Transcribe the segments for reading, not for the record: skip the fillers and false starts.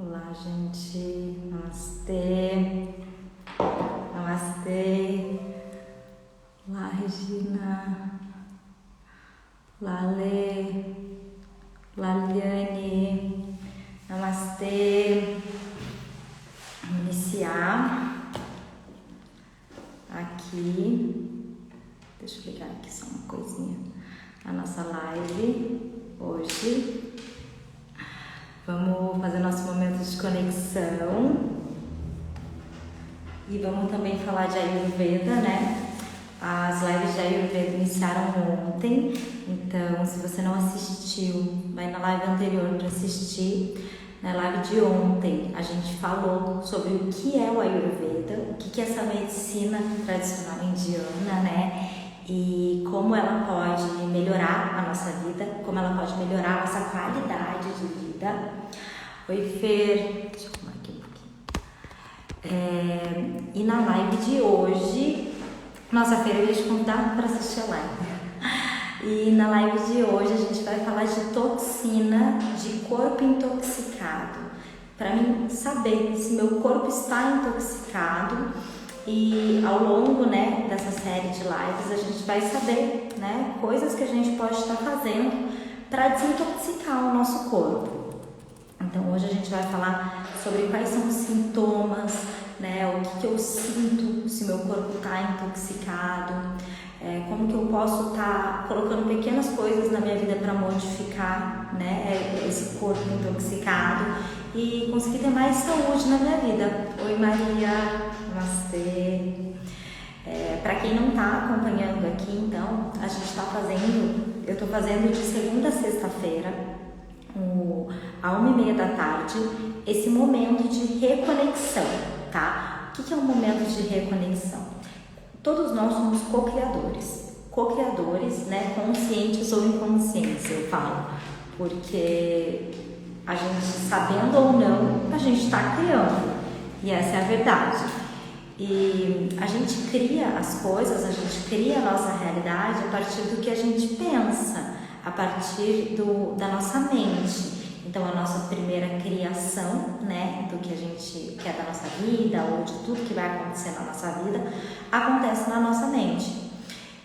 Olá, gente. Namastê. Namastê. Olá, Regina. Olá, Lê. Olá, Liane. Namastê. Vamos iniciar aqui. Deixa eu ligar aqui só uma coisinha. A nossa live hoje. Vamos fazer nosso momento de conexão e vamos também falar de Ayurveda, né? As lives de Ayurveda iniciaram ontem, então se você não assistiu, vai na live anterior para assistir. Na live de ontem a gente falou sobre o que é o Ayurveda, o que é essa medicina tradicional indiana, né? E como ela pode melhorar a nossa vida, como ela pode melhorar a nossa qualidade de vida. Oi, Fer. Deixa eu arrumar aqui um pouquinho. E na live de hoje, nossa, Fer, eu ia te convidar para assistir a live. E na live de hoje a gente vai falar de toxina, de corpo intoxicado. Para mim saber se meu corpo está intoxicado. E ao longo, né, dessa série de lives a gente vai saber, né, coisas que a gente pode estar fazendo para desintoxicar o nosso corpo. Então hoje a gente vai falar sobre quais são os sintomas, né, o que eu sinto se meu corpo está intoxicado, como que eu posso estar colocando pequenas coisas na minha vida para modificar, né, esse corpo intoxicado e conseguir ter mais saúde na minha vida. Oi, Maria. Namastê. Para quem não está acompanhando aqui, então, a gente está fazendo, eu estou fazendo de segunda a sexta-feira, à 1h30 da tarde, esse momento de reconexão, tá? O que é um momento de reconexão? Todos nós somos co-criadores, né? Conscientes ou inconscientes, eu falo, porque a gente, sabendo ou não, a gente está criando, e essa é a verdade. E a gente cria as coisas, a gente cria a nossa realidade a partir do que a gente pensa, a partir da nossa mente. Então a nossa primeira criação, né, do que a gente quer da nossa vida ou de tudo que vai acontecer na nossa vida, acontece na nossa mente.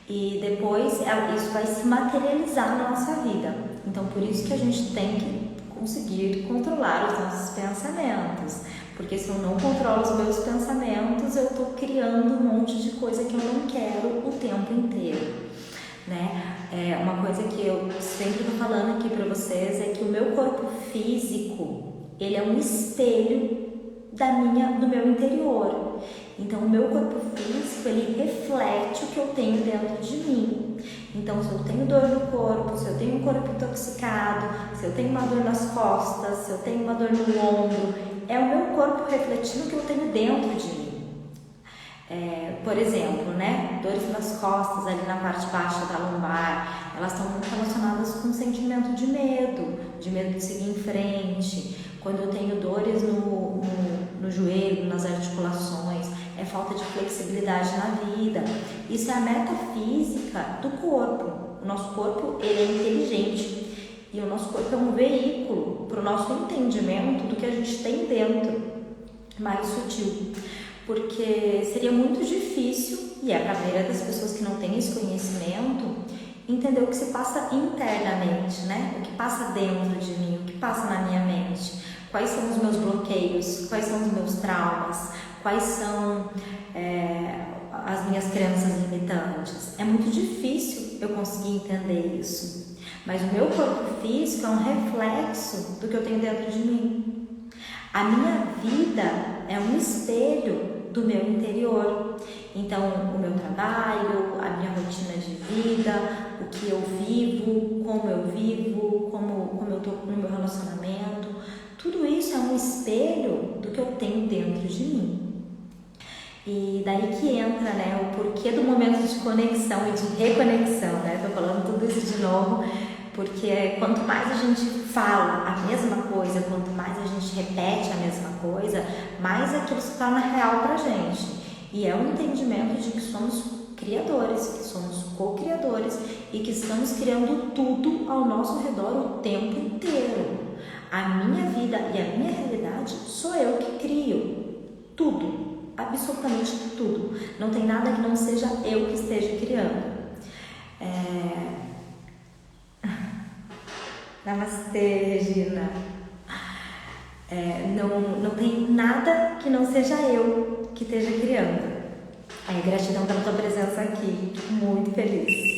E depois isso vai se materializar na nossa vida. Então por isso que a gente tem que conseguir controlar os nossos pensamentos. Porque se eu não controlo os meus pensamentos, eu estou criando um monte de coisa que eu não quero o tempo inteiro, né? Uma coisa que eu sempre estou falando aqui para vocês é que o meu corpo físico, ele é um espelho do meu interior. Então o meu corpo físico, ele reflete o que eu tenho dentro de mim. Então se eu tenho dor no corpo, se eu tenho um corpo intoxicado, se eu tenho uma dor nas costas, se eu tenho uma dor no ombro, é o meu corpo refletindo o que eu tenho dentro de mim. Por exemplo, né, dores nas costas, ali na parte baixa da lombar, elas estão muito relacionadas com um sentimento de medo de seguir em frente. Quando eu tenho dores no joelho, nas articulações, é falta de flexibilidade na vida. Isso é a metafísica do corpo. O nosso corpo, ele é inteligente. E o nosso corpo é um veículo para o nosso entendimento do que a gente tem dentro, mais sutil. Porque seria muito difícil, e é para a maioria das pessoas que não têm esse conhecimento, entender o que se passa internamente, né? O que passa dentro de mim, o que passa na minha mente. Quais são os meus bloqueios, quais são os meus traumas, quais são as minhas crenças limitantes. É muito difícil eu conseguir entender isso. Mas o meu corpo físico é um reflexo do que eu tenho dentro de mim. A minha vida é um espelho do meu interior. Então, o meu trabalho, a minha rotina de vida, o que eu vivo, como eu estou no meu relacionamento, tudo isso é um espelho do que eu tenho dentro de mim. E daí que entra, né, o porquê do momento de conexão e de reconexão, né? Tô falando tudo isso de novo, porque quanto mais a gente fala a mesma coisa, quanto mais a gente repete a mesma coisa, mais aquilo se torna real pra gente. E é um entendimento de que somos criadores, que somos co-criadores e que estamos criando tudo ao nosso redor o tempo inteiro. A minha vida e a minha realidade sou eu que crio tudo, absolutamente tudo. Não tem nada que não seja eu que esteja criando. Namastê, Regina. Não tem nada que não seja eu que esteja criando. Gratidão pela tua presença aqui, fico muito feliz.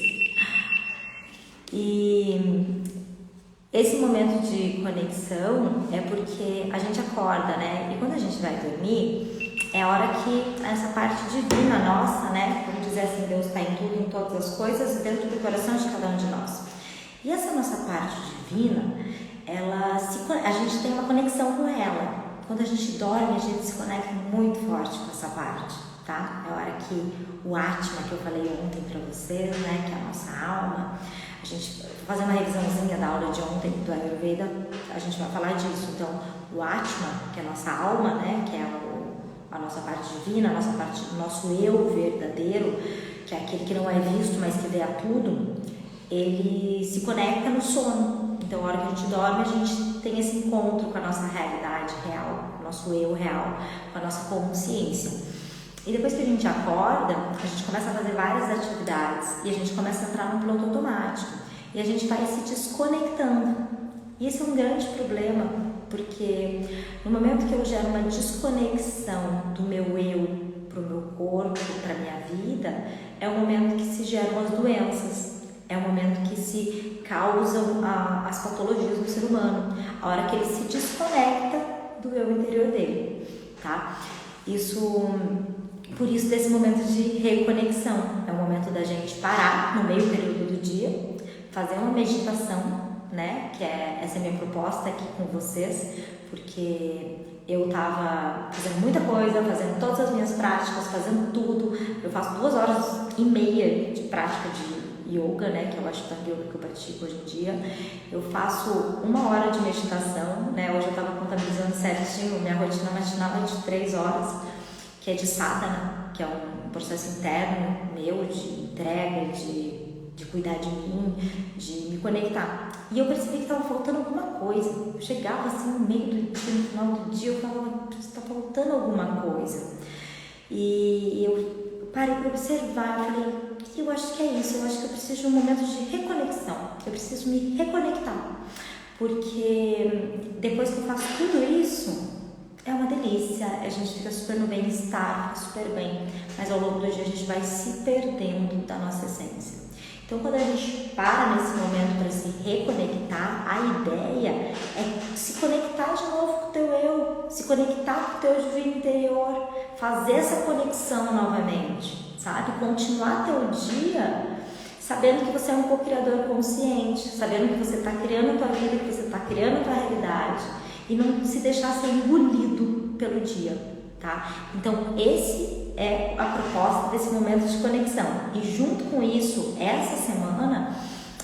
E esse momento de conexão é porque a gente acorda, né? E quando a gente vai dormir, é a hora que essa parte divina nossa, né? Vamos dizer assim, Deus está em tudo, em todas as coisas, dentro do coração de cada um de nós. E essa nossa parte divina, a gente tem uma conexão com ela. Quando a gente dorme, a gente se conecta muito forte com essa parte, tá? É a hora que o Atma, que eu falei ontem para vocês, né? Que é a nossa alma. A gente vai fazer uma revisãozinha da aula de ontem do Ayurveda, a gente vai falar disso. Então, o Atma, que é a nossa alma, né? Que é a nossa parte divina, a nossa parte do nosso eu verdadeiro, que é aquele que não é visto, mas que vê a tudo, ele se conecta no sono. Então, a hora que a gente dorme, a gente tem esse encontro com a nossa realidade real, o nosso eu real, com a nossa consciência. E depois que a gente acorda, a gente começa a fazer várias atividades e a gente começa a entrar no piloto automático e a gente vai se desconectando. E esse é um grande problema, porque no momento que eu gero uma desconexão do meu eu para o meu corpo, para a minha vida, é o momento que se geram as doenças, é o momento que se causam as patologias do ser humano, a hora que ele se desconecta do eu interior dele, tá? Por isso desse momento de reconexão, é o momento da gente parar no meio período do dia, fazer uma meditação, né? Que essa é a minha proposta aqui com vocês, porque eu estava fazendo muita coisa, fazendo todas as minhas práticas, fazendo tudo. Eu faço 2h30 de prática de yoga, né? Que é o Ashtanga Yoga que eu pratico hoje em dia. Eu faço 1 hora de meditação, né? Hoje eu estava contabilizando certinho, minha rotina matinal é de 3 horas, que é de sadhana, que é um processo interno meu de entrega, de cuidar de mim, de me conectar. E eu percebi que estava faltando alguma coisa. Eu chegava assim no meio do dia, no final do dia, eu falava, está faltando alguma coisa. E eu parei para observar, falei, eu acho que é isso, eu acho que eu preciso de um momento de reconexão, eu preciso me reconectar. Porque depois que eu faço tudo isso, é uma delícia, a gente fica super no bem-estar, fica super bem, mas ao longo do dia a gente vai se perdendo da nossa essência. Então, quando a gente para nesse momento para se reconectar, a ideia é se conectar de novo com o teu eu, se conectar com o teu divino interior, fazer essa conexão novamente, sabe? Continuar teu dia sabendo que você é um co-criador consciente, sabendo que você está criando a tua vida, que você está criando a tua realidade, e não se deixar ser engolido pelo dia, tá? Então, esse é a proposta desse momento de conexão. E junto com isso, essa semana,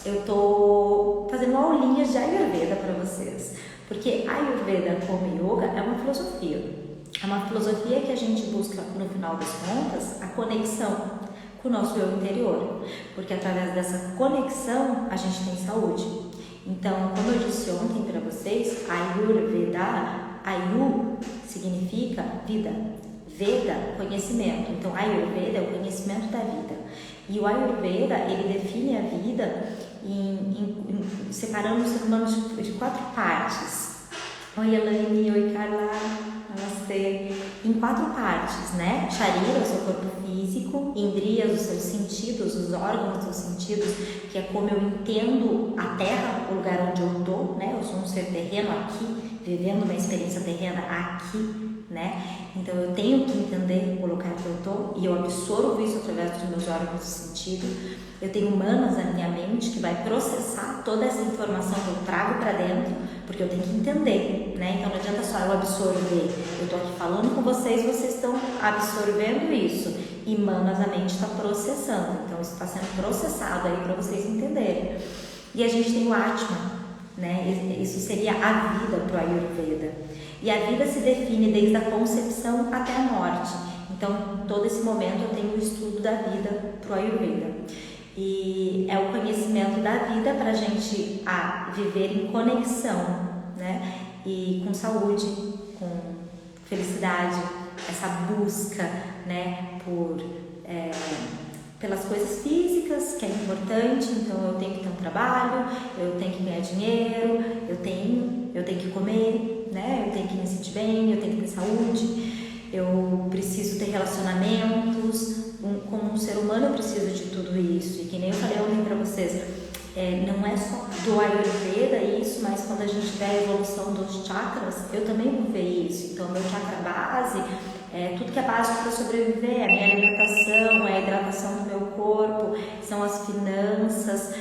eu tô fazendo aulinhas de Ayurveda para vocês. Porque Ayurveda como Yoga é uma filosofia. É uma filosofia que a gente busca, no final das contas, a conexão com o nosso eu interior. Porque através dessa conexão, a gente tem saúde. Então, como eu disse ontem para vocês, Ayurveda, Ayu significa vida, Veda, conhecimento. Então, Ayurveda é o conhecimento da vida. E o Ayurveda, ele define a vida separando o ser humano de 4 partes. Oi, Elaine, oi, Carla, namastê. Em 4 partes, né? Sharira, o seu corpo físico, Indriyas, os seus sentidos, os órgãos dos sentidos, que é como eu entendo a Terra, o lugar onde eu estou, né? Eu sou um ser terreno aqui, vivendo uma experiência terrena aqui, né? Então eu tenho que entender o lugar que eu estou e eu absorvo isso através dos meus órgãos de sentido. Eu tenho manas na minha mente que vai processar toda essa informação que eu trago para dentro, porque eu tenho que entender, né? Então não adianta só eu absorver. Eu estou aqui falando com vocês, vocês estão absorvendo isso e manas a mente está processando. Então isso está sendo processado aí para vocês entenderem. E a gente tem o Atma, né? Isso seria a vida para o Ayurveda. E a vida se define desde a concepção até a morte. Então, todo esse momento eu tenho o estudo da vida para o Ayurveda. E é o conhecimento da vida para a gente viver em conexão né? E com saúde, com felicidade, essa busca, né, pelas coisas físicas, que é importante. Então eu tenho que ter um trabalho, eu tenho que ganhar dinheiro, eu tenho que comer, né? Eu tenho que me sentir bem, eu tenho que ter saúde, eu preciso ter relacionamentos. Como um ser humano eu preciso de tudo isso. E que nem eu falei ontem pra vocês, não é só do Ayurveda isso, mas quando a gente vê a evolução dos chakras, eu também vou ver isso. Então meu chakra base tudo que é básico para sobreviver, a minha alimentação, a hidratação do meu corpo, são as finanças,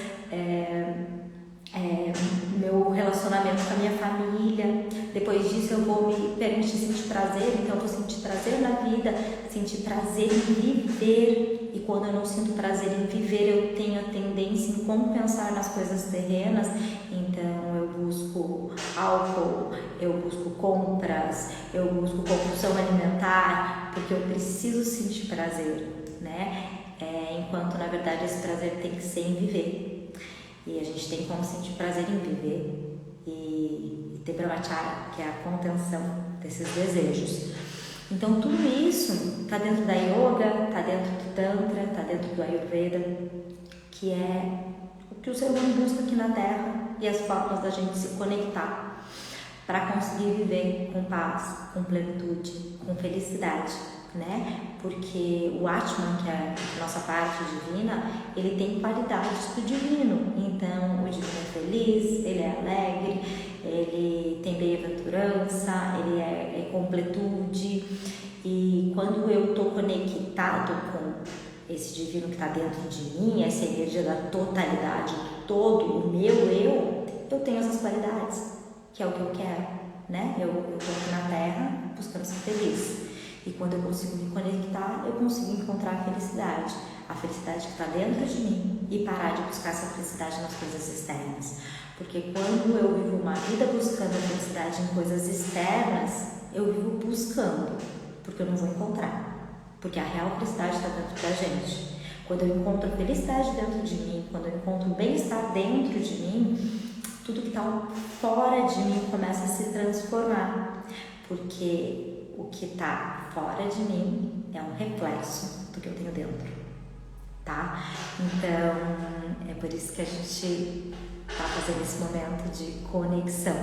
meu relacionamento com a minha família. Depois disso eu vou me permitir sentir prazer, então eu vou sentir prazer na vida, sentir prazer em viver. E quando eu não sinto prazer em viver, eu tenho a tendência em compensar nas coisas terrenas. Então eu busco álcool, eu busco compras, eu busco compulsão alimentar, porque eu preciso sentir prazer, né? Enquanto na verdade esse prazer tem que ser em viver. E a gente tem como sentir prazer em viver e ter brahmacharya, que é a contenção desses desejos. Então tudo isso está dentro da yoga, está dentro do tantra, está dentro do ayurveda, que é o que o ser humano busca aqui na Terra e as formas da gente se conectar para conseguir viver com paz, com plenitude, com felicidade, né? Porque o Atman, que é a nossa parte divina, ele tem qualidades do divino. Então o divino é feliz, ele é alegre, ele tem bem-aventurança, ele é completude. E quando eu estou conectado com esse divino que está dentro de mim, essa energia da totalidade, do todo, o meu eu tenho essas qualidades, que é o que eu quero, né? Eu estou aqui na Terra buscando ser feliz. E quando eu consigo me conectar, eu consigo encontrar a felicidade que está dentro de mim, e parar de buscar essa felicidade nas coisas externas. Porque quando eu vivo uma vida buscando a felicidade em coisas externas, eu vivo buscando, porque eu não vou encontrar. Porque a real felicidade está dentro da gente. Quando eu encontro a felicidade dentro de mim, quando eu encontro o bem-estar dentro de mim, tudo que está fora de mim começa a se transformar. Porque o que está fora de mim é um reflexo do que eu tenho dentro, tá? Então, é por isso que a gente está fazendo esse momento de conexão.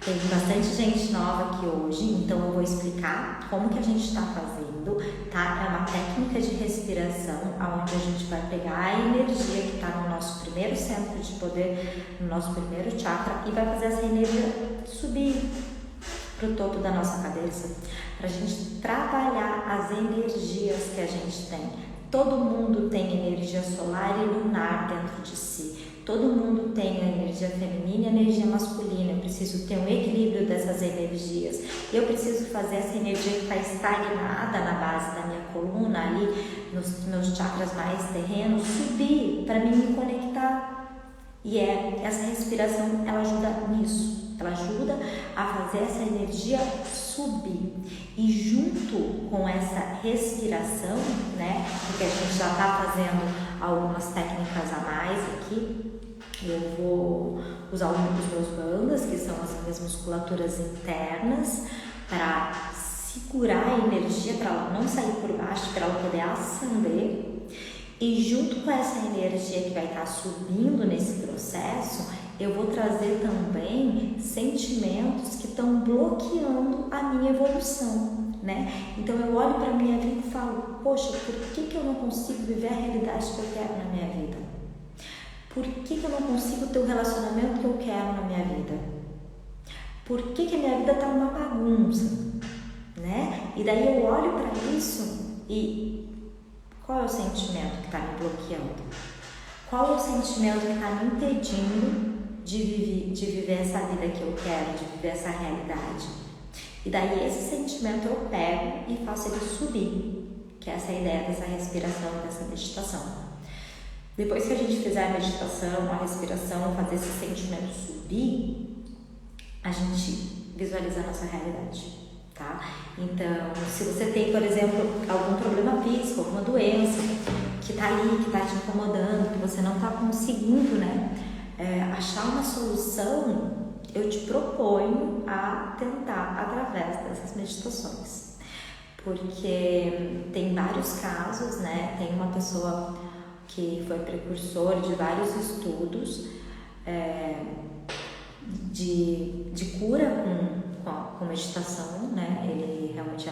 Tem bastante gente nova aqui hoje, então eu vou explicar como que a gente está fazendo, tá? É uma técnica de respiração, onde a gente vai pegar a energia que está no nosso primeiro centro de poder, no nosso primeiro chakra, e vai fazer essa energia subir para o topo da nossa cabeça, para a gente trabalhar as energias que a gente tem. Todo mundo tem energia solar e lunar dentro de si. Todo mundo tem a energia feminina e a energia masculina. Eu preciso ter um equilíbrio dessas energias. Eu preciso fazer essa energia que está estagnada na base da minha coluna, ali nos meus chakras mais terrenos, subir para me conectar. E essa respiração, ela ajuda nisso. Ela ajuda a fazer essa energia subir. E junto com essa respiração, né, porque a gente já está fazendo algumas técnicas a mais aqui, eu vou usar os meus bandas, que são as minhas musculaturas internas, para segurar a energia, para ela não sair por baixo, para ela poder ascender. E junto com essa energia que vai estar subindo nesse processo, eu vou trazer também sentimentos que estão bloqueando a minha evolução, né? Então eu olho para a minha vida e falo, poxa, por que eu não consigo viver a realidade que eu quero na minha vida? Por que eu não consigo ter o relacionamento que eu quero na minha vida? Por que a minha vida está uma bagunça, né? E daí eu olho para isso e qual é o sentimento que está me bloqueando? Qual é o sentimento que está me impedindo de viver essa vida que eu quero, de viver essa realidade? E daí esse sentimento eu pego e faço ele subir, que é essa ideia dessa respiração, dessa meditação. Depois que a gente fizer a meditação, a respiração, fazer esse sentimento subir, a gente visualiza a nossa realidade, tá? Então, se você tem, por exemplo, algum problema físico, alguma doença que tá ali, que tá te incomodando, que você não tá conseguindo, né, achar uma solução, eu te proponho a tentar através dessas meditações. Porque tem vários casos, né? Tem uma pessoa que foi precursor de vários estudos de cura com meditação, né? Ele realmente é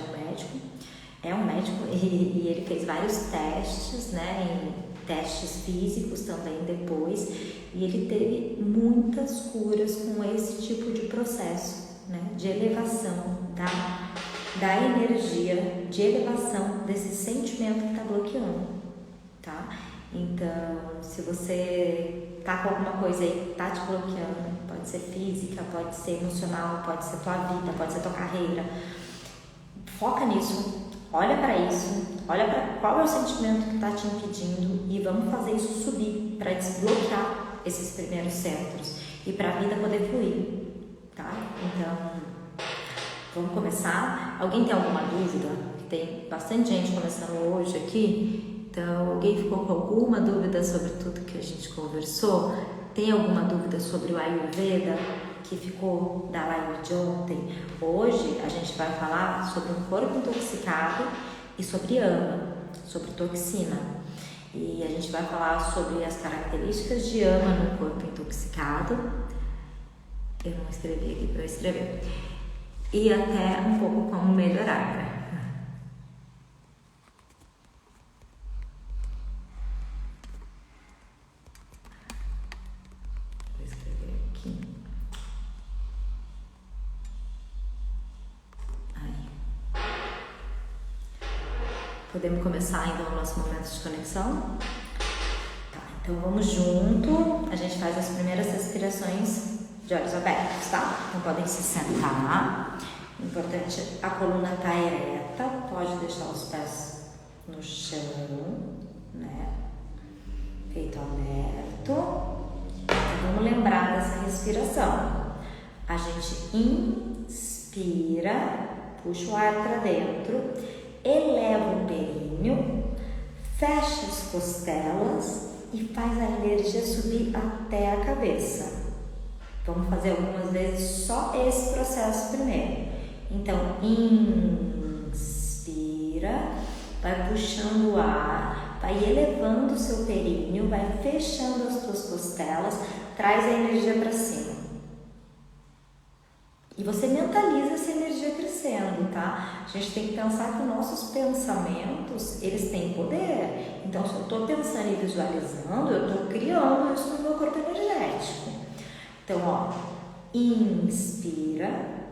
um médico e ele fez vários testes, né? Testes físicos também depois, e ele teve muitas curas com esse tipo de processo, né? De elevação da energia, de elevação desse sentimento que está bloqueando, tá? Então, se você tá com alguma coisa aí que tá te bloqueando, pode ser física, pode ser emocional, pode ser tua vida, pode ser tua carreira, foca nisso, olha para isso, olha para qual é o sentimento que tá te impedindo e vamos fazer isso subir para desbloquear esses primeiros centros e para a vida poder fluir, tá? Então, vamos começar. Alguém tem alguma dúvida? Tem bastante gente começando hoje aqui. Então, alguém ficou com alguma dúvida sobre tudo que a gente conversou? Tem alguma dúvida sobre o Ayurveda que ficou da live de ontem? Hoje a gente vai falar sobre um corpo intoxicado e sobre ama, sobre toxina. E a gente vai falar sobre as características de ama no corpo intoxicado. Eu não escrevi aqui para eu escrever. E até um pouco como melhorar, né? Vou escrever aqui. Aí. Podemos começar então o nosso momento de conexão? Tá, então vamos junto. A gente faz as primeiras respirações de olhos abertos, tá? Então podem se sentar. Importante, a coluna tá ereta, pode deixar os pés no chão, né? Peito aberto. Então, vamos lembrar dessa respiração. A gente inspira, puxa o ar para dentro, eleva o períneo, fecha as costelas e faz a energia subir até a cabeça. Vamos fazer algumas vezes só esse processo primeiro. Então, inspira, vai puxando o ar, vai elevando o seu períneo, vai fechando as tuas costelas, traz a energia para cima. E você mentaliza essa energia crescendo, tá? A gente tem que pensar que nossos pensamentos, eles têm poder. Então, se eu estou pensando e visualizando, eu estou criando isso no meu corpo energético. Então, ó, inspira,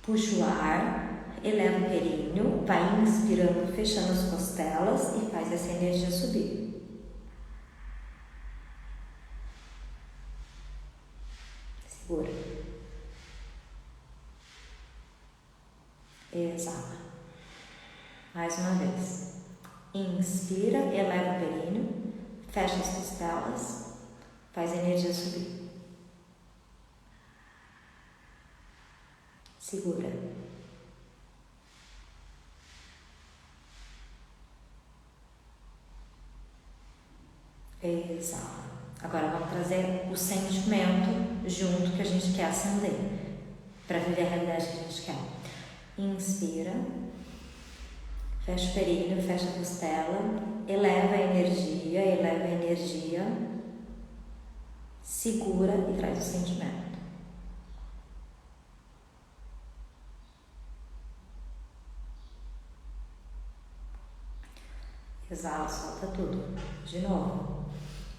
puxa o ar, eleva o períneo, vai inspirando, fechando as costelas e faz essa energia subir. Segura. Exala. Mais uma vez. Inspira, eleva o períneo, fecha as costelas, faz a energia subir. Segura. Exala. Agora vamos trazer o sentimento junto que a gente quer acender para viver a realidade que a gente quer. Inspira, fecha o períneo, fecha a costela, eleva a energia, segura e traz o sentimento. Exala, solta tudo. De novo.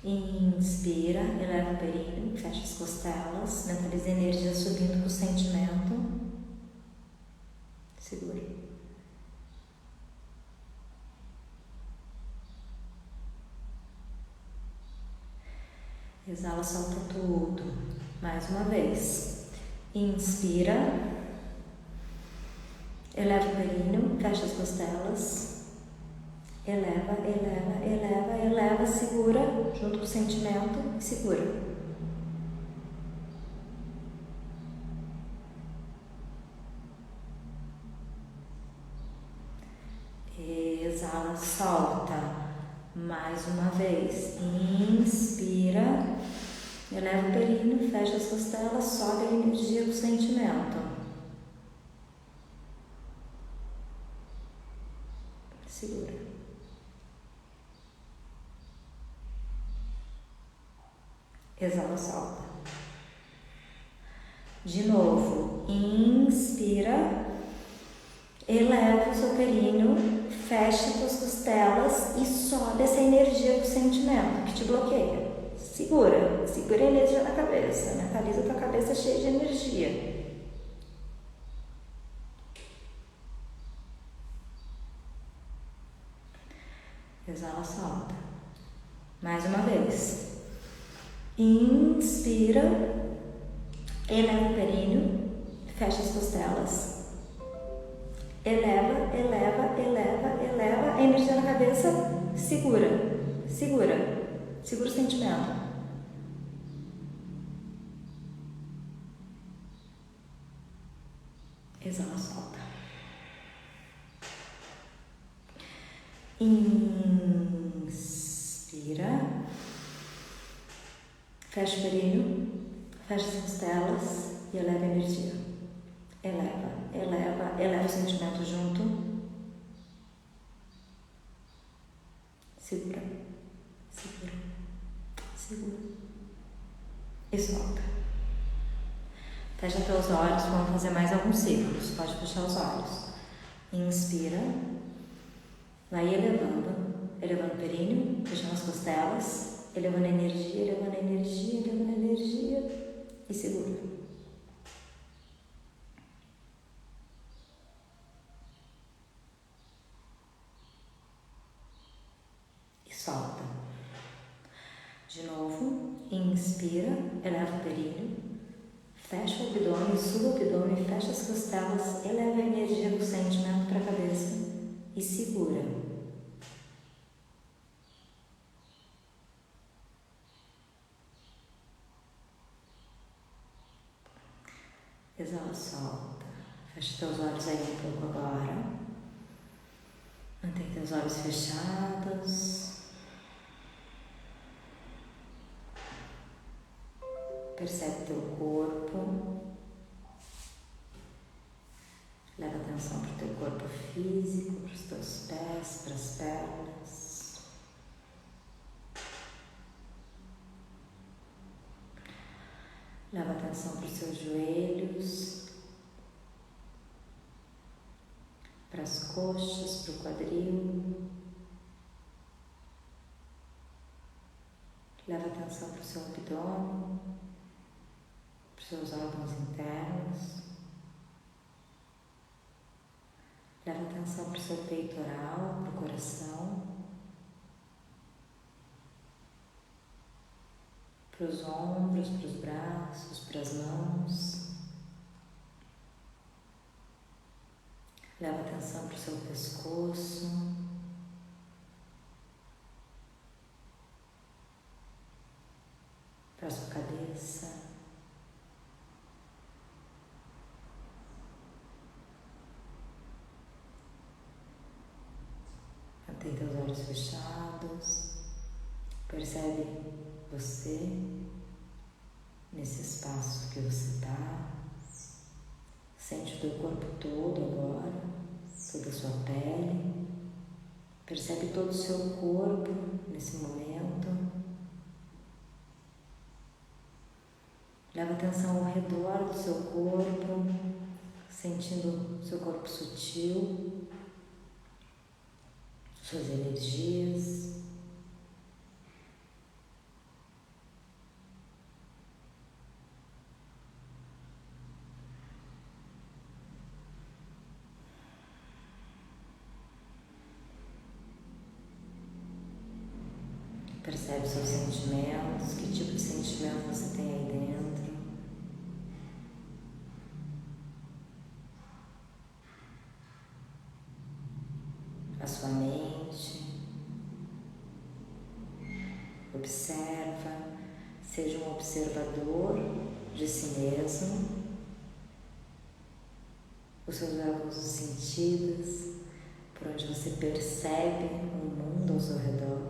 Inspira, eleva o períneo, fecha as costelas, mentaliza a energia subindo com o sentimento. Segura. Exala, solta tudo. Mais uma vez. Inspira, eleva o períneo, fecha as costelas. Eleva, segura, junto com o sentimento, e segura. Exala, solta. Mais uma vez. Inspira, Eleva o períneo, fecha as costelas, sobe a energia do sentimento. Segura. Exala, solta. De novo, inspira, eleva o seu períneo, fecha suas costelas e sobe essa energia do sentimento que te bloqueia. Segura, segura a energia na cabeça, mentaliza a tua cabeça cheia de energia. Exala, solta. Mais uma vez. Inspira, eleva o períneo, fecha as costelas. Eleva, eleva, eleva, eleva a energia na cabeça. Segura, segura, segura o sentimento. Exala, solta. Inspira, fecha o períneo, fecha as costelas e eleva a energia. Eleva, eleva, eleva o sentimento junto. Segura, segura, segura. E solta. Fecha teus olhos, vamos fazer mais alguns ciclos. Pode fechar os olhos. Inspira. Vai elevando, elevando o períneo, fechando as costelas, elevando a energia, elevando a energia, elevando a energia e segura. E solta. De novo, inspira, eleva o períneo, fecha o abdômen, suba o abdômen, fecha as costelas, eleva a energia do sentimento para a cabeça e segura. Exala, solta. Fecha teus olhos aí um pouco agora. Mantém teus olhos fechados. Percebe teu corpo. Leva atenção para o teu corpo físico, para os teus pés, para as pernas. Leva atenção para os seus joelhos, para as coxas, para o quadril. Leva atenção para o seu abdômen, para os seus órgãos internos. Leva atenção para o seu peitoral, para o coração, para os ombros, para os braços, para as mãos. Leva atenção para o seu pescoço, para a sua cabeça. Mantém teus olhos fechados. Percebe você nesse espaço que você está. Sente o teu corpo todo agora, toda a sua pele. Percebe todo o seu corpo nesse momento. Leva atenção ao redor do seu corpo, sentindo o seu corpo sutil, suas energias. Percebe seus sentimentos, que tipo de sentimento você tem aí dentro. A sua mente. Observa, seja um observador de si mesmo. Os seus órgãos dos sentidos, por onde você percebe o mundo ao seu redor.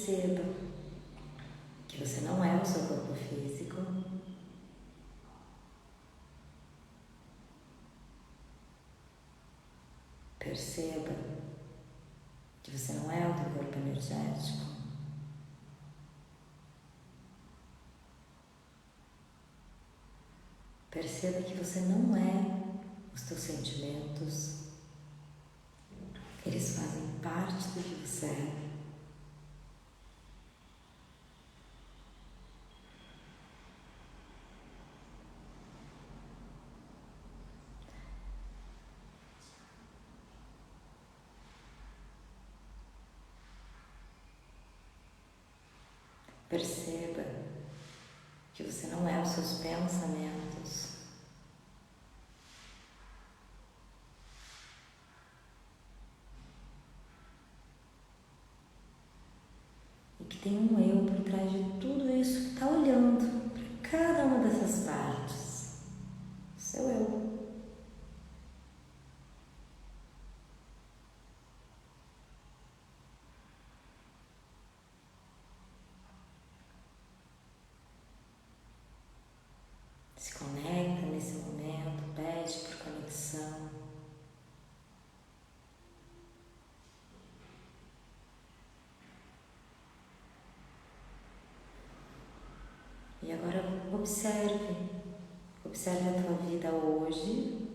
perceba que você não é o seu corpo físico. Perceba que você não é o teu corpo energético. Perceba que você não é os teus sentimentos. Eles fazem parte do que você é. Perceba que você não é os seus pensamentos. E que tem um eu por trás de tudo isso que está olhando para cada uma dessas partes. Seu eu. Se conecta nesse momento, pede por conexão. E agora observe a tua vida hoje.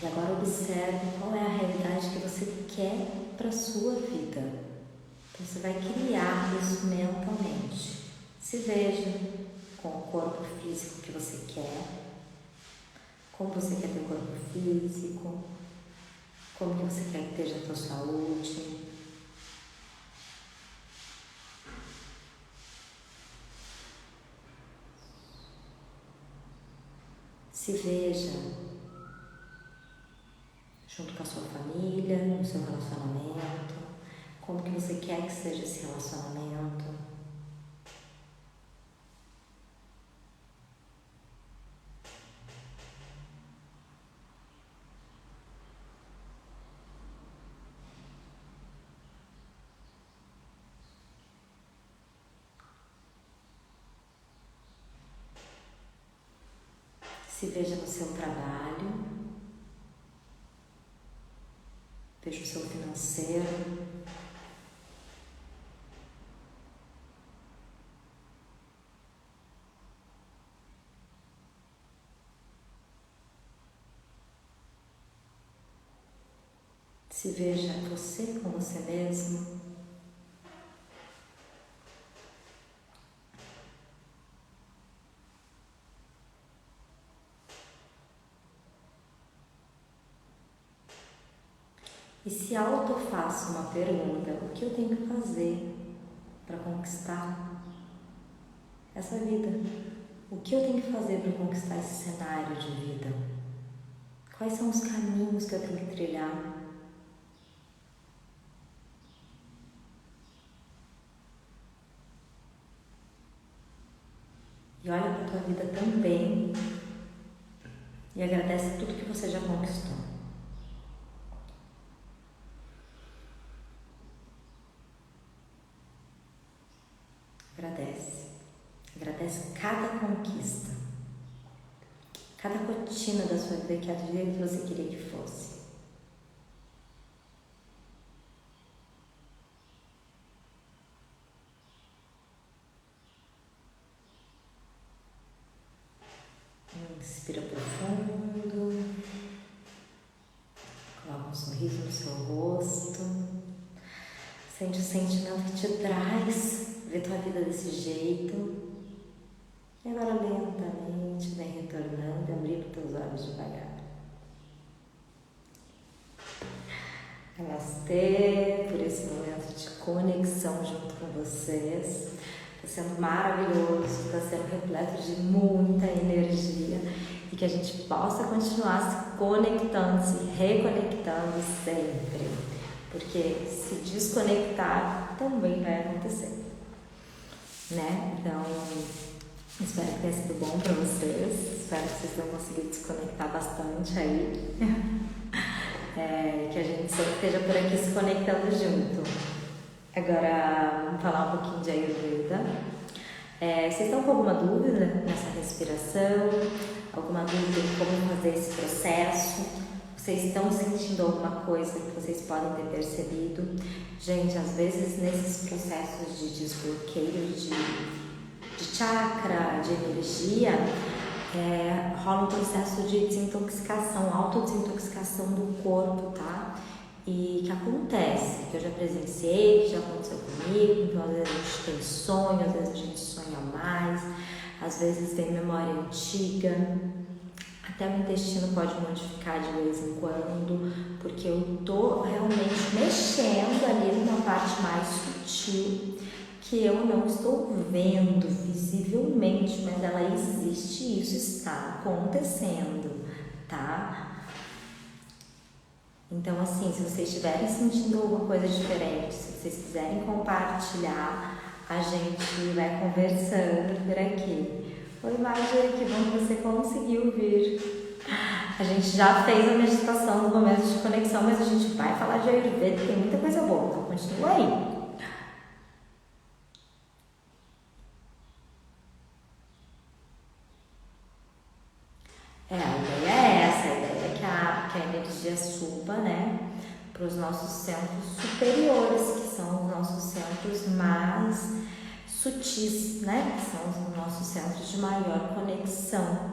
E agora observe qual é a realidade que você quer para a sua vida. Então você vai criar isso mentalmente. Se veja com o corpo físico que você quer, como você quer ter o corpo físico, como que você quer que esteja a tua saúde. Se veja junto com a sua família, no seu relacionamento, como que você quer que seja esse relacionamento. Se veja no seu trabalho, veja o seu financeiro, se veja você com você mesmo. E se auto-faça uma pergunta: o que eu tenho que fazer para conquistar essa vida? O que eu tenho que fazer para conquistar esse cenário de vida? Quais são os caminhos que eu tenho que trilhar? E olha para a tua vida também e agradece tudo que você já conquistou. Agradece cada conquista, cada rotina da sua vida que é do jeito que você queria que fosse. Inspira profundo, coloca um sorriso no seu rosto, sente o sentimento que te traz ver tua vida desse jeito. E agora lentamente vem retornando e abrindo teus olhos devagar. Namastê, por esse momento de conexão junto com vocês. Está sendo maravilhoso, está sendo repleto de muita energia e que a gente possa continuar se conectando, se reconectando sempre. Porque se desconectar também vai acontecer, né? Então, espero que tenha sido bom para vocês, espero que vocês tenham conseguido se conectar bastante aí, que a gente sempre esteja por aqui se conectando junto. Agora, vamos falar um pouquinho de Ayurveda. Vocês estão com alguma dúvida nessa respiração? Alguma dúvida de como fazer esse processo? Vocês estão sentindo alguma coisa que vocês podem ter percebido? Gente, às vezes nesses processos de desbloqueio de chakra, de energia, rola um processo de desintoxicação, autodesintoxicação do corpo, tá? E que acontece, que eu já presenciei, que já aconteceu comigo. Então às vezes a gente tem sonho, às vezes a gente sonha mais, às vezes tem memória antiga, até o intestino pode modificar de vez em quando, porque eu tô realmente mexendo ali numa parte mais sutil que eu não estou vendo visivelmente, mas ela existe e isso está acontecendo, tá? Então, assim, se vocês estiverem sentindo alguma coisa diferente, se vocês quiserem compartilhar, a gente vai conversando por aqui. Oi, Marjorie, que bom que você conseguiu vir. A gente já fez a meditação no momento de conexão, mas a gente vai falar de Ayurveda, tem muita coisa boa, então continua aí. A ideia é essa, a ideia é que a energia suba, né, para os nossos centros superiores, que são os nossos centros mais sutis, né, que são os nossos centros de maior conexão.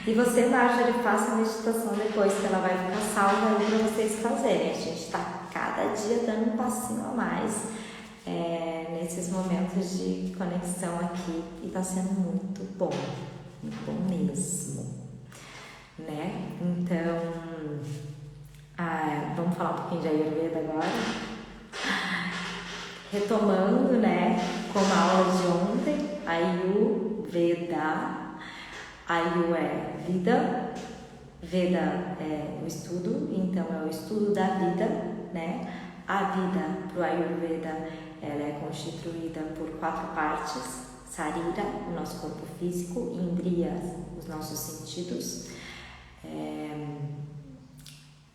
E você, Marjorie, faça a meditação depois, que ela vai ficar salva aí para vocês fazerem. A gente está cada dia dando um passinho a mais nesses momentos de conexão aqui e está sendo muito bom mesmo, né? Então, vamos falar um pouquinho de Ayurveda agora. Retomando, né, como a aula de ontem, Ayurveda. Ayu é vida, Veda é o estudo, então é o estudo da vida, né? A vida para o Ayurveda, ela é constituída por 4 partes: Sarira, o nosso corpo físico; Indriyas, os nossos sentidos;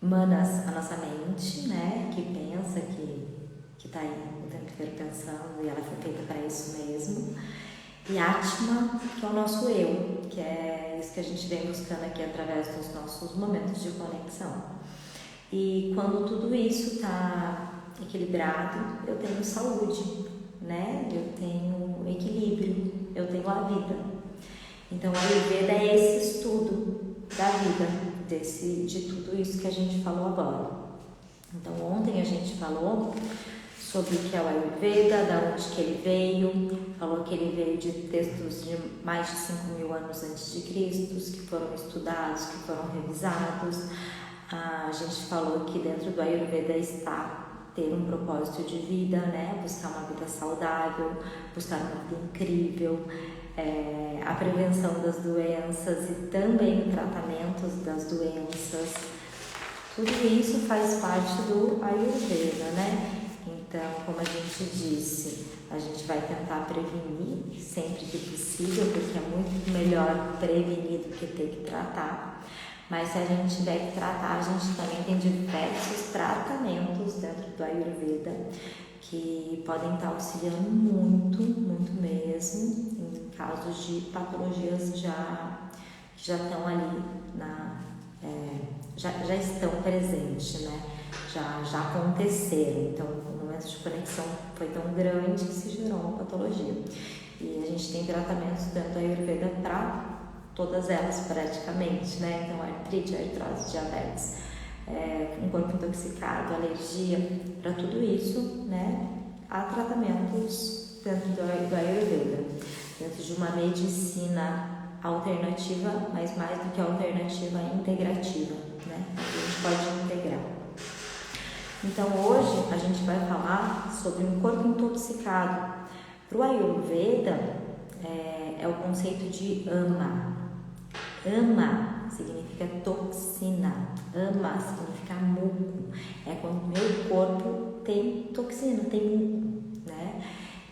Manas, a nossa mente, né? Que pensa, que está aí o tempo inteiro pensando, e ela foi feita para isso mesmo; e Atma, que é o nosso eu, que é isso que a gente vem buscando aqui através dos nossos momentos de conexão. E quando tudo isso está equilibrado, eu tenho saúde, né? Eu tenho equilíbrio, eu tenho a vida. Então a Ayurveda é esse estudo da vida, de tudo isso que a gente falou agora. Então ontem a gente falou sobre o que é o Ayurveda, da onde que ele veio, falou que ele veio de textos de mais de 5.000 anos antes de Cristo, que foram estudados, que foram revisados. A gente falou que dentro do Ayurveda está ter um propósito de vida, né? Buscar uma vida saudável, buscar uma vida incrível, a prevenção das doenças e também o tratamento das doenças. Tudo isso faz parte do Ayurveda, né? Então, como a gente disse, a gente vai tentar prevenir sempre que possível, porque é muito melhor prevenir do que ter que tratar. Mas se a gente tiver que tratar, a gente também tem diversos tratamentos dentro do Ayurveda que podem estar auxiliando muito, muito mesmo, em casos de patologias que já estão ali, já estão presentes, né? Já aconteceram. Então, o momento de conexão foi tão grande que se gerou uma patologia. E a gente tem tratamentos dentro do Ayurveda para todas elas praticamente, né? Então, artrite, artrose, diabetes, um corpo intoxicado, alergia, para tudo isso, né? Há tratamentos dentro do Ayurveda, dentro de uma medicina alternativa, mas mais do que alternativa, integrativa, né? A gente pode integrar. Então hoje a gente vai falar sobre um corpo intoxicado. Para o Ayurveda é o conceito de ama. Ama significa toxina. Ama significa muco. É quando o meu corpo tem toxina, tem muco, né?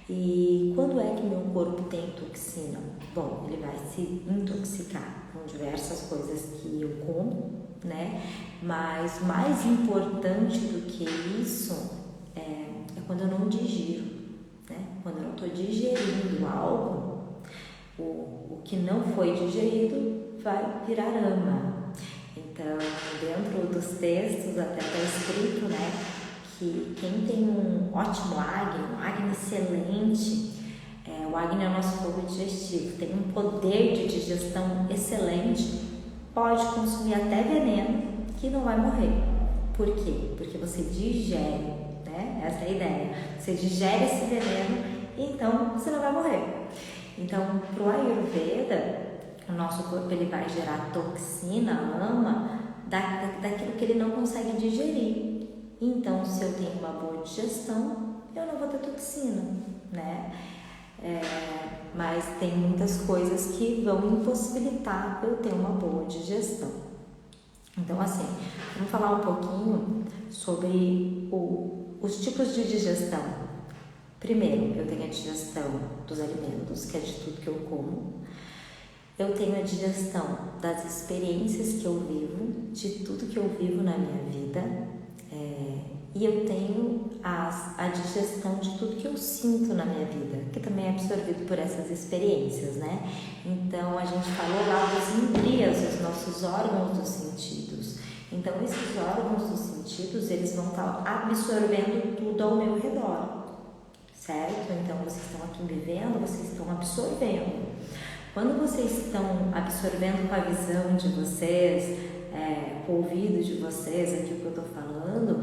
E quando é que meu corpo tem toxina? Bom, ele vai se intoxicar com diversas coisas que eu como, né? Mas mais importante do que isso é quando eu não digiro, né? Quando eu não estou digerindo algo, o que não foi digerido vai virar ama. Então, dentro dos textos até está escrito, né, que quem tem um ótimo Agni, um Agni excelente, o Agni é o nosso fogo digestivo, tem um poder de digestão excelente, pode consumir até veneno que não vai morrer. Por quê? Porque você digere, né? Essa é a ideia. Você digere esse veneno, então você não vai morrer. Então, para o Ayurveda, o nosso corpo ele vai gerar toxina, ama, daquilo que ele não consegue digerir. Então, se eu tenho uma boa digestão, eu não vou ter toxina, né? Mas tem muitas coisas que vão impossibilitar eu ter uma boa digestão. Então, assim, vamos falar um pouquinho sobre os tipos de digestão. Primeiro, eu tenho a digestão dos alimentos, que é de tudo que eu como. Eu tenho a digestão das experiências que eu vivo, de tudo que eu vivo na minha vida. E eu tenho a digestão de tudo que eu sinto na minha vida, que também é absorvido por essas experiências, né? Então, a gente falou lá dos indriyas, os nossos órgãos dos sentidos. Então, esses órgãos dos sentidos, eles vão estar absorvendo tudo ao meu redor, certo? Então, vocês estão aqui me vendo, vocês estão absorvendo. Quando vocês estão absorvendo com a visão de vocês, com o ouvido de vocês, aqui o que eu estou falando,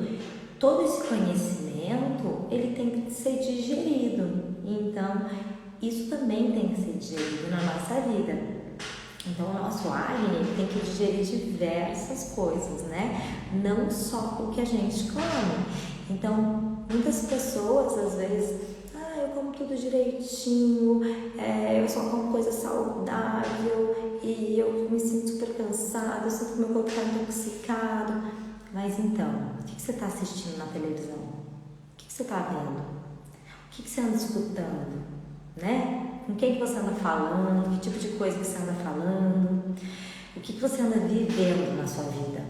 todo esse conhecimento, ele tem que ser digerido. Então, isso também tem que ser digerido na nossa vida. Então, o nosso Agni tem que digerir diversas coisas, né? Não só o que a gente come. Então, muitas pessoas, às vezes, eu como tudo direitinho, eu só como coisa saudável e eu me sinto super cansada, eu sinto que meu corpo está intoxicado. Mas então, o que você está assistindo na televisão? O que você está vendo? O que você anda escutando? Né? Com quem que você anda falando? Que tipo de coisa que você anda falando? O que você anda vivendo na sua vida?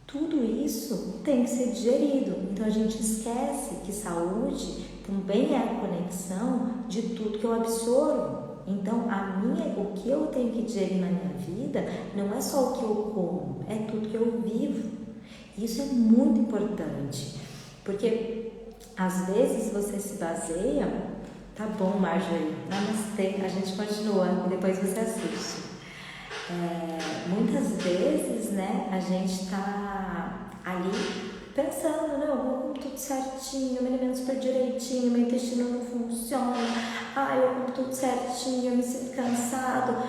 Tudo isso tem que ser digerido. Então a gente esquece que saúde também é a conexão de tudo que eu absorvo. Então o que eu tenho que digerir na minha vida não é só o que eu como, é tudo que eu vivo. Isso é muito importante, porque às vezes você se baseia, tá bom, Marjorie, namastê, a gente continua, depois você assiste. Muitas vezes, né, a gente tá ali pensando, não, eu como tudo certinho, eu me alimento super direitinho, meu intestino não funciona, eu como tudo certinho, eu me sinto cansado.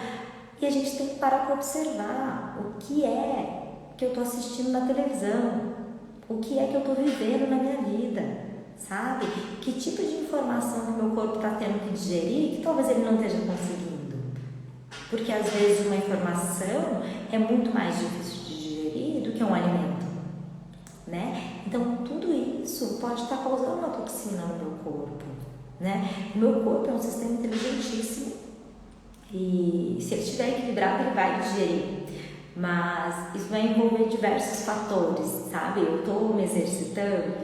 E a gente tem que parar para observar o que é que eu tô assistindo na televisão, o que é que eu tô vivendo na minha vida, sabe? Que tipo de informação que meu corpo tá tendo que digerir que talvez ele não esteja conseguindo. Porque às vezes uma informação é muito mais difícil de digerir do que um alimento, né? Então tudo isso pode estar causando uma toxina no meu corpo, né? O meu corpo é um sistema inteligentíssimo e se ele estiver equilibrado ele vai digerir, mas isso vai envolver diversos fatores, sabe? Eu estou me exercitando,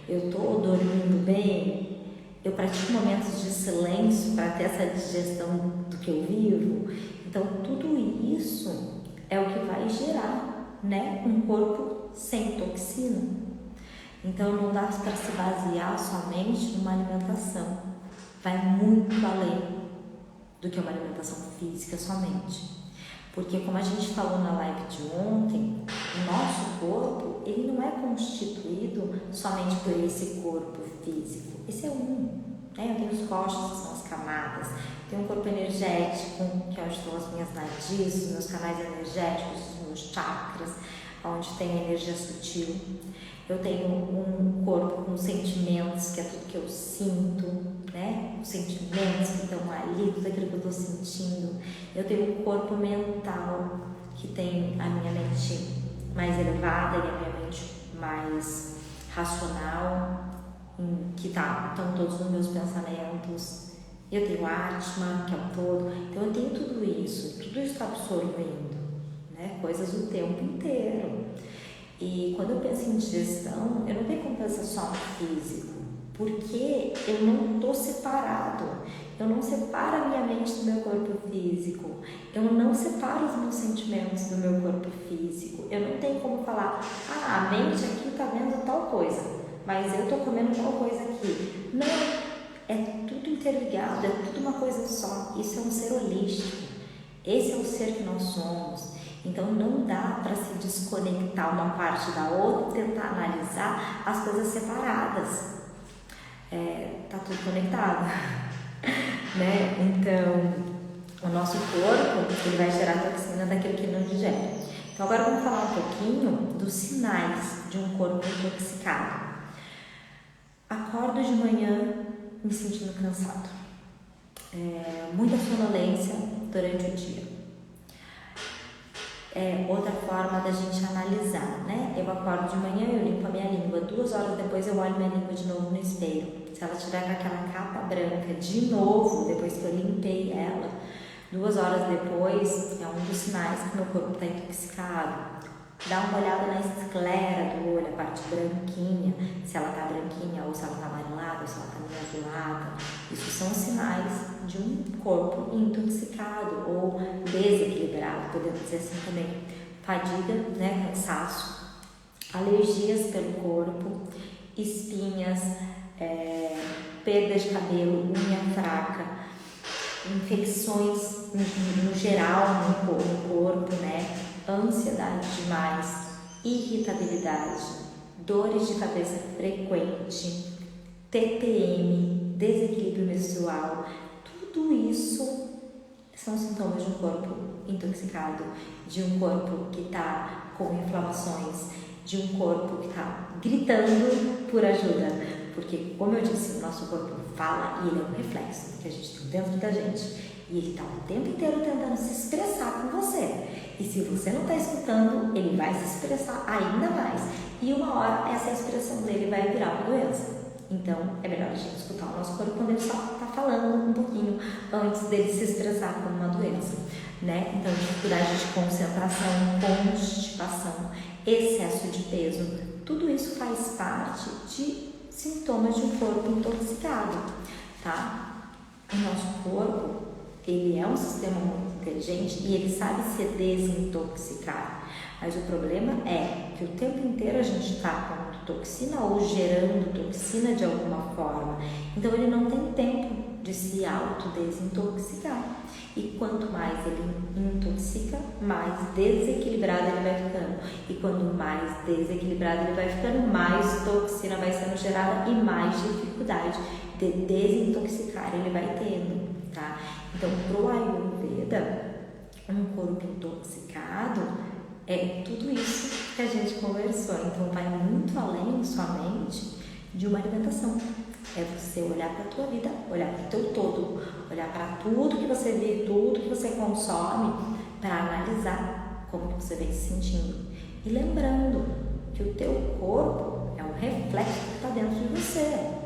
eu estou dormindo bem, eu pratico momentos de silêncio para ter essa digestão do que eu vivo. Então tudo isso é o que vai gerar, né, um corpo sem toxina. Então não dá para se basear somente numa alimentação, vai muito além do que uma alimentação física somente. Porque como a gente falou na live de ontem, o nosso corpo, ele não é constituído somente por esse corpo físico. Esse é um, né? Eu tenho os costos, que são as camadas. Tenho um corpo energético, que é onde estão as minhas nadis, os meus canais energéticos, os meus chakras, onde tem a energia sutil. Eu tenho um corpo com sentimentos, que é tudo que eu sinto, né? Os sentimentos que estão ali, tudo aquilo que eu estou sentindo. Eu tenho um corpo mental, que tem a minha mente mais elevada e a minha mente mais racional, que estão todos os meus pensamentos. Eu tenho Atman, que é o todo. Então eu tenho tudo isso está absorvendo, né? Coisas o tempo inteiro. E quando eu penso em digestão, eu não tenho como pensar só no físico, porque eu não estou separado. Eu não separo a minha mente do meu corpo físico. Eu não separo os meus sentimentos do meu corpo físico. Eu não tenho como falar, a mente aqui está vendo tal coisa, mas eu estou comendo tal coisa aqui. Não, é tudo interligado, é tudo uma coisa só. Isso é um ser holístico. Esse é o ser que nós somos. Então não dá para se desconectar uma parte da outra e tentar analisar as coisas separadas. Tá tudo conectado, né? Então o nosso corpo ele vai gerar toxina daquilo que não digere. Então agora vamos falar um pouquinho dos sinais de um corpo intoxicado. Acordo de manhã me sentindo cansado, muita sonolência durante o dia. Outra forma da gente analisar, né? Eu acordo de manhã, eu limpo a minha língua, 2 horas depois eu olho minha língua de novo no espelho. Se ela tiver com aquela capa branca de novo, depois que eu limpei ela, 2 horas depois, é um dos sinais que meu corpo está intoxicado. Dá uma olhada na esclera do olho, a parte branquinha, se ela está branquinha ou se ela está amarelada ou se ela está meio azulada. Isso são sinais de um corpo intoxicado ou desequilibrado, podemos dizer assim também. Fadiga, né, cansaço, alergias pelo corpo, espinhas, perda de cabelo, unha fraca, infecções no geral no corpo, né? Ansiedade demais, irritabilidade, dores de cabeça frequente, TPM, desequilíbrio menstrual, tudo isso são sintomas de um corpo intoxicado, de um corpo que está com inflamações, de um corpo que está gritando por ajuda, porque, como eu disse, o nosso corpo fala e ele é um reflexo que a gente tem dentro da gente. E ele está o tempo inteiro tentando se expressar com você. E se você não está escutando, ele vai se expressar ainda mais. E uma hora essa expressão dele vai virar uma doença. Então é melhor a gente escutar o nosso corpo quando ele só está falando um pouquinho antes dele se expressar como uma doença, né? Então dificuldade de concentração, constipação, excesso de peso, tudo isso faz parte de sintomas de um corpo intoxicado, tá? O nosso corpo ele é um sistema muito inteligente e ele sabe se desintoxicar, mas o problema é que o tempo inteiro a gente está com toxina ou gerando toxina de alguma forma, então ele não tem tempo de se autodesintoxicar, e quanto mais ele intoxica, mais desequilibrado ele vai ficando, e quanto mais desequilibrado ele vai ficando, mais toxina vai sendo gerada e mais dificuldade de desintoxicar ele vai tendo, tá? Então, pro Ayurveda, um corpo intoxicado é tudo isso que a gente conversou. Então, vai muito além somente de uma alimentação. É você olhar para a tua vida, olhar para o teu todo, olhar para tudo que você vê, tudo que você consome, para analisar como que você vem se sentindo. E lembrando que o teu corpo é um reflexo que está dentro de você,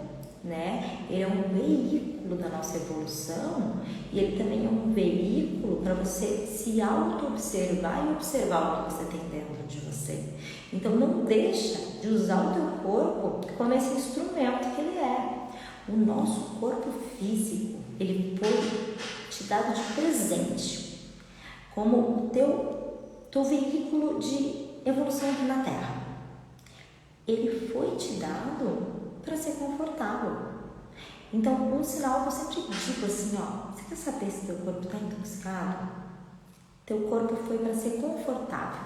né? Ele é um veículo da nossa evolução e ele também é um veículo para você se auto-observar e observar o que você tem dentro de você. Então não deixa de usar o teu corpo como esse instrumento que ele é. O nosso corpo físico, ele foi te dado de presente como o teu veículo de evolução aqui na Terra. Ele foi te dado para ser confortável. Então, um sinal que eu sempre digo assim, você quer saber se teu corpo está intoxicado? Teu corpo foi para ser confortável.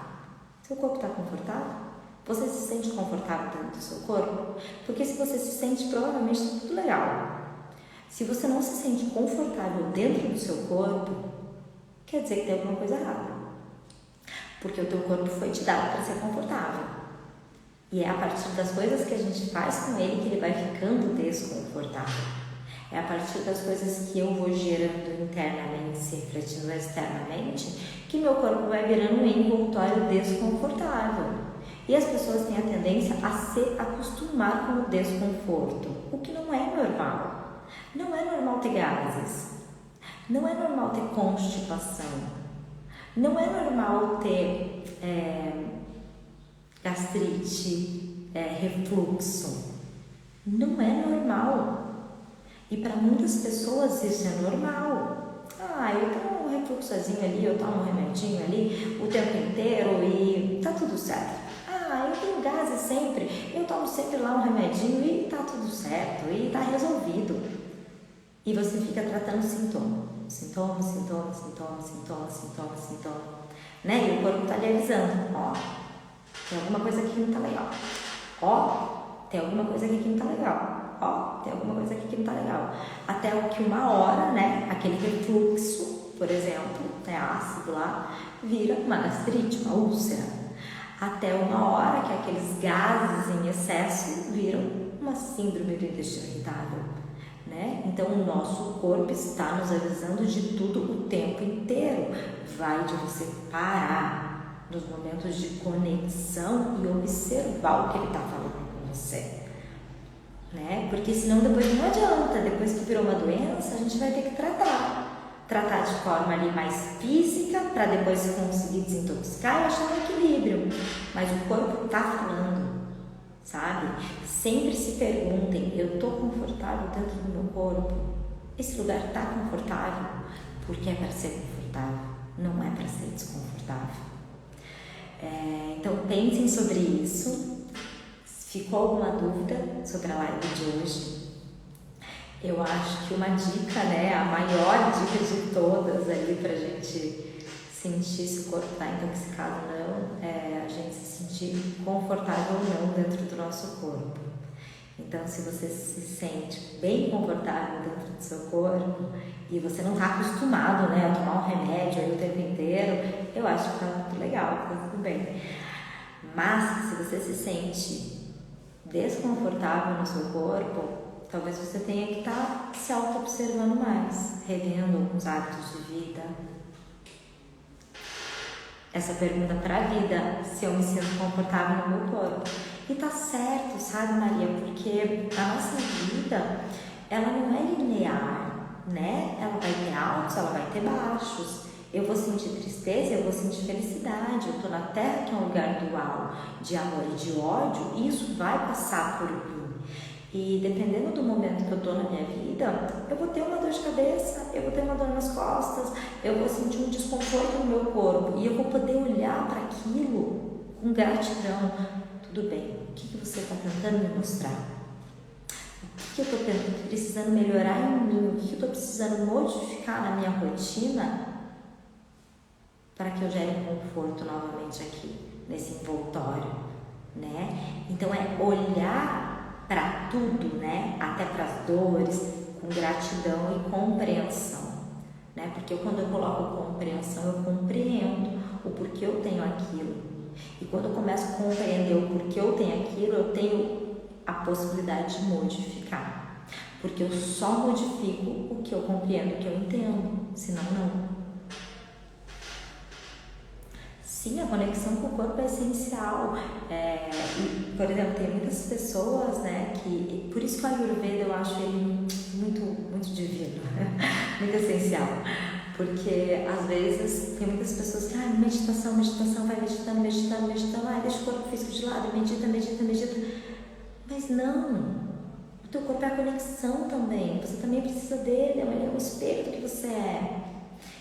Seu corpo está confortável? Você se sente confortável dentro do seu corpo? Porque se você se sente, provavelmente está tudo legal. Se você não se sente confortável dentro do seu corpo, quer dizer que tem alguma coisa errada. Porque o teu corpo foi te dado para ser confortável. E é a partir das coisas que a gente faz com ele que ele vai ficando desconfortável. É a partir das coisas que eu vou gerando internamente, se refletindo externamente, que meu corpo vai virando um envoltório desconfortável. E as pessoas têm a tendência a se acostumar com o desconforto, o que não é normal. Não é normal ter gases, não é normal ter constipação, não é normal ter gastrite, refluxo. Não é normal. E para muitas pessoas isso é normal. Eu tomo um refluxozinho ali, eu tomo um remedinho ali o tempo inteiro e tá tudo certo. Eu tenho gases sempre, eu tomo sempre lá um remedinho e tá tudo certo, e tá resolvido. E você fica tratando sintoma, né? E o corpo tá lhe avisando, tem alguma coisa aqui que não tá legal. Tem alguma coisa aqui que não tá legal. Tem alguma coisa aqui que não tá legal. Até que uma hora, né, aquele refluxo, por exemplo, ácido lá, vira uma gastrite, uma úlcera. Até uma hora que aqueles gases em excesso viram uma síndrome do intestino irritável, né? Então o nosso corpo está nos avisando de tudo o tempo inteiro. Vai de você parar nos momentos de conexão e observar o que ele está falando com você, né? Porque senão depois não adianta, depois que virou uma doença, a gente vai ter que tratar de forma ali mais física, para depois conseguir desintoxicar e achar um equilíbrio. Mas o corpo está falando, sabe? Sempre se perguntem, eu estou confortável dentro do meu corpo? Esse lugar está confortável? Porque é para ser confortável, não é para ser desconfortável. Então pensem sobre isso. Ficou alguma dúvida sobre a live de hoje? Eu acho que uma dica, né, a maior dica de todas ali pra gente sentir se o corpo está intoxicado ou não, é a gente se sentir confortável ou não dentro do nosso corpo. Então, se você se sente bem confortável dentro do seu corpo e você não está acostumado, né, a tomar um remédio aí o tempo inteiro, eu acho que tá tudo legal, tá tudo bem. Mas, se você se sente desconfortável no seu corpo, talvez você tenha que estar se auto-observando mais, revendo alguns hábitos de vida. Essa pergunta para a vida, se eu me sinto confortável no meu corpo. E tá certo, sabe, Maria? Porque a nossa vida, ela não é linear, né? Ela vai ter altos, ela vai ter baixos. Eu vou sentir tristeza, eu vou sentir felicidade. Eu tô na Terra, que é um lugar dual, de amor e de ódio, e isso vai passar por mim. E dependendo do momento que eu tô na minha vida, eu vou ter uma dor de cabeça, eu vou ter uma dor nas costas, eu vou sentir um desconforto no meu corpo, e eu vou poder olhar para aquilo com gratidão. Tudo bem, o que você está tentando me mostrar? O que eu estou precisando melhorar em mim? O que eu estou precisando modificar na minha rotina para que eu gere um conforto novamente aqui, nesse envoltório, né? Então é olhar para tudo, né? Até para as dores, com gratidão e compreensão, né? Porque quando eu coloco compreensão, eu compreendo o porquê eu tenho aquilo. E quando eu começo a compreender o porquê eu tenho aquilo, eu tenho a possibilidade de modificar. Porque eu só modifico o que eu compreendo, o que eu entendo, senão não. Sim, a conexão com o corpo é essencial. Por exemplo, tem muitas pessoas, né, que... Por isso que o Ayurveda eu acho ele muito, muito divino, muito essencial. Porque às vezes tem muitas pessoas que meditação, vai meditando, deixa o corpo físico de lado, medita. Mas não, o teu corpo é a conexão também, você também precisa dele, ele é o espelho do que você é.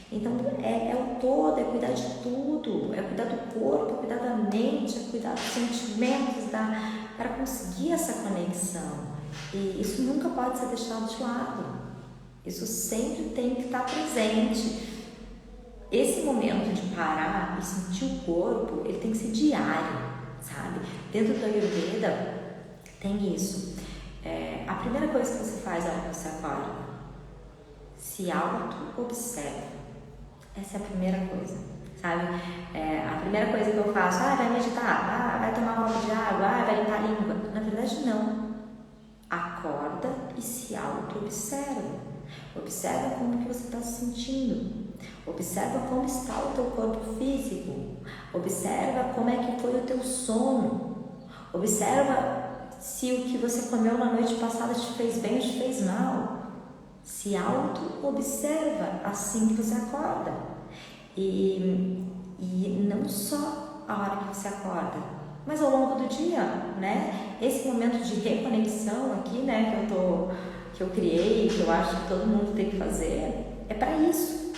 Então é o todo, é cuidar de tudo, é cuidar do corpo, é cuidar da mente, é cuidar dos sentimentos, para conseguir essa conexão. E isso nunca pode ser deixado de lado. Isso sempre tem que estar presente. Esse momento de parar e sentir o corpo, ele tem que ser diário, sabe? Dentro do Ayurveda tem isso. A primeira coisa que você faz na hora que você acorda, se auto-observa. Essa é a primeira coisa, sabe? A primeira coisa que eu faço, vai meditar, vai tomar um copo de água, vai limpar a língua. Na verdade, não. acorda e se auto-observa. Observa como que você está se sentindo. Observa como está o teu corpo físico. Observa como é que foi o teu sono. Observa se o que você comeu na noite passada te fez bem ou te fez mal. Se auto-observa assim que você acorda. E não só a hora que você acorda, mas ao longo do dia, né? Esse momento de reconexão aqui, né, que eu criei, que eu acho que todo mundo tem que fazer, é para isso.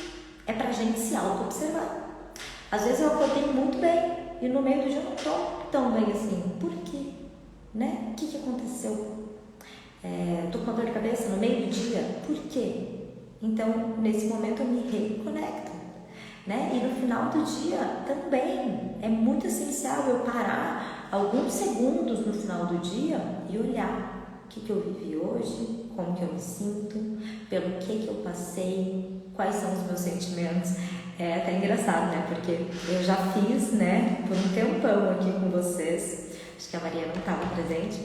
É pra gente se auto-observar. Às vezes eu acordei muito bem e no meio do dia eu não tô tão bem assim. Por quê? Né? O que aconteceu? Tô com dor de cabeça no meio do dia. Por quê? Então, nesse momento eu me reconecto. Né? E no final do dia também é muito essencial eu parar alguns segundos no final do dia e olhar o que eu vivi hoje, como que eu me sinto, pelo que eu passei, quais são os meus sentimentos. É até engraçado, né? Porque eu já fiz, né, por um tempão aqui com vocês, acho que a Maria não estava presente,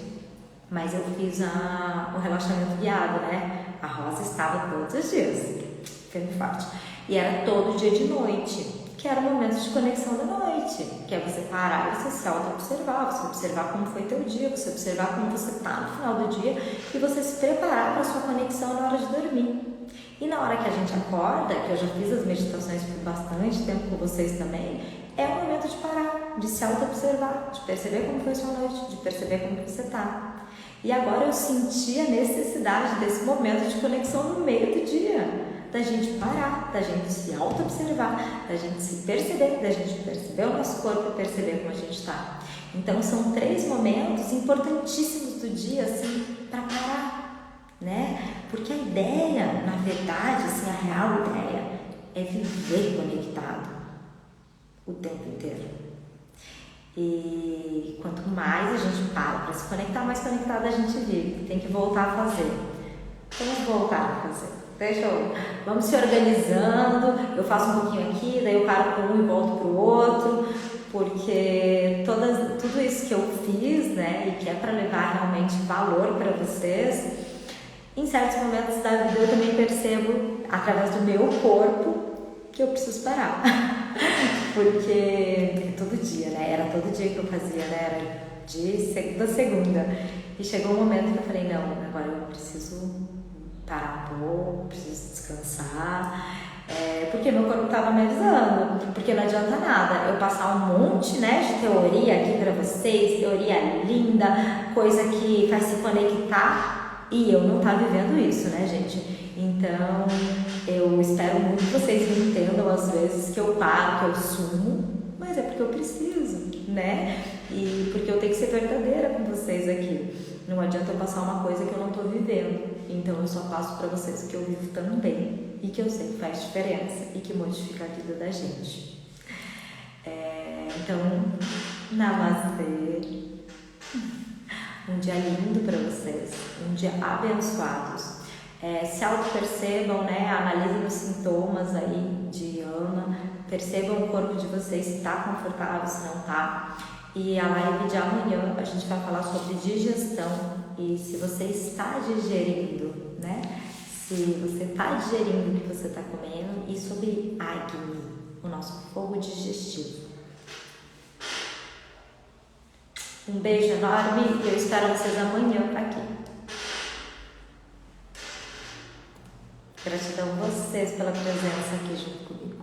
mas eu fiz o relaxamento guiado, né? A Rosa estava todos os dias, firme e forte. E era todo dia de noite, que era o momento de conexão da noite, que é você parar e você se auto-observar, você observar como foi teu dia, você observar como você está no final do dia e você se preparar para a sua conexão na hora de dormir. E na hora que a gente acorda, que eu já fiz as meditações por bastante tempo com vocês também, é o momento de parar, de se auto-observar, de perceber como foi a sua noite, de perceber como você está. E agora eu senti a necessidade desse momento de conexão no meio do dia, da gente parar, da gente se auto-observar, da gente se perceber, da gente perceber o nosso corpo e perceber como a gente está. Então são 3 momentos importantíssimos do dia, assim, para parar, né? Porque a ideia, na verdade, assim, a real ideia é viver conectado o tempo inteiro. E quanto mais a gente para se conectar, mais conectado a gente vive. Tem que voltar a fazer. Vamos voltar a fazer. Vamos se organizando, eu faço um pouquinho aqui, daí eu paro com um e volto pro outro, porque tudo isso que eu fiz, né, e que é para levar realmente valor para vocês, em certos momentos da vida eu também percebo, através do meu corpo, que eu preciso parar. Porque todo dia, né, era todo dia que eu fazia, né, era de segunda a segunda, e chegou um momento que eu falei, não, agora eu preciso parar um pouco, preciso descansar, porque meu corpo estava me avisando, porque não adianta nada eu passar um monte, né, de teoria aqui para vocês, teoria linda, coisa que faz se conectar, e eu não tá vivendo isso, né, gente? Então, eu espero muito que vocês me entendam às vezes que eu paro, que eu sumo, mas é porque eu preciso, né? E porque eu tenho que ser verdadeira com vocês aqui. Não adianta eu passar uma coisa que eu não estou vivendo. Então eu só passo para vocês o que eu vivo também e que eu sei que faz diferença e que modifica a vida da gente. Então, namastê. Um dia lindo para vocês, um dia abençoados. Se auto-percebam, né? Analisem os sintomas aí de Ana, percebam o corpo de vocês, se está confortável, se não está. E a live de amanhã a gente vai falar sobre digestão e se você está digerindo, né? Se você está digerindo o que você está comendo e sobre Agni, o nosso fogo digestivo. Um beijo enorme e eu espero vocês amanhã aqui. Gratidão a vocês pela presença aqui junto comigo.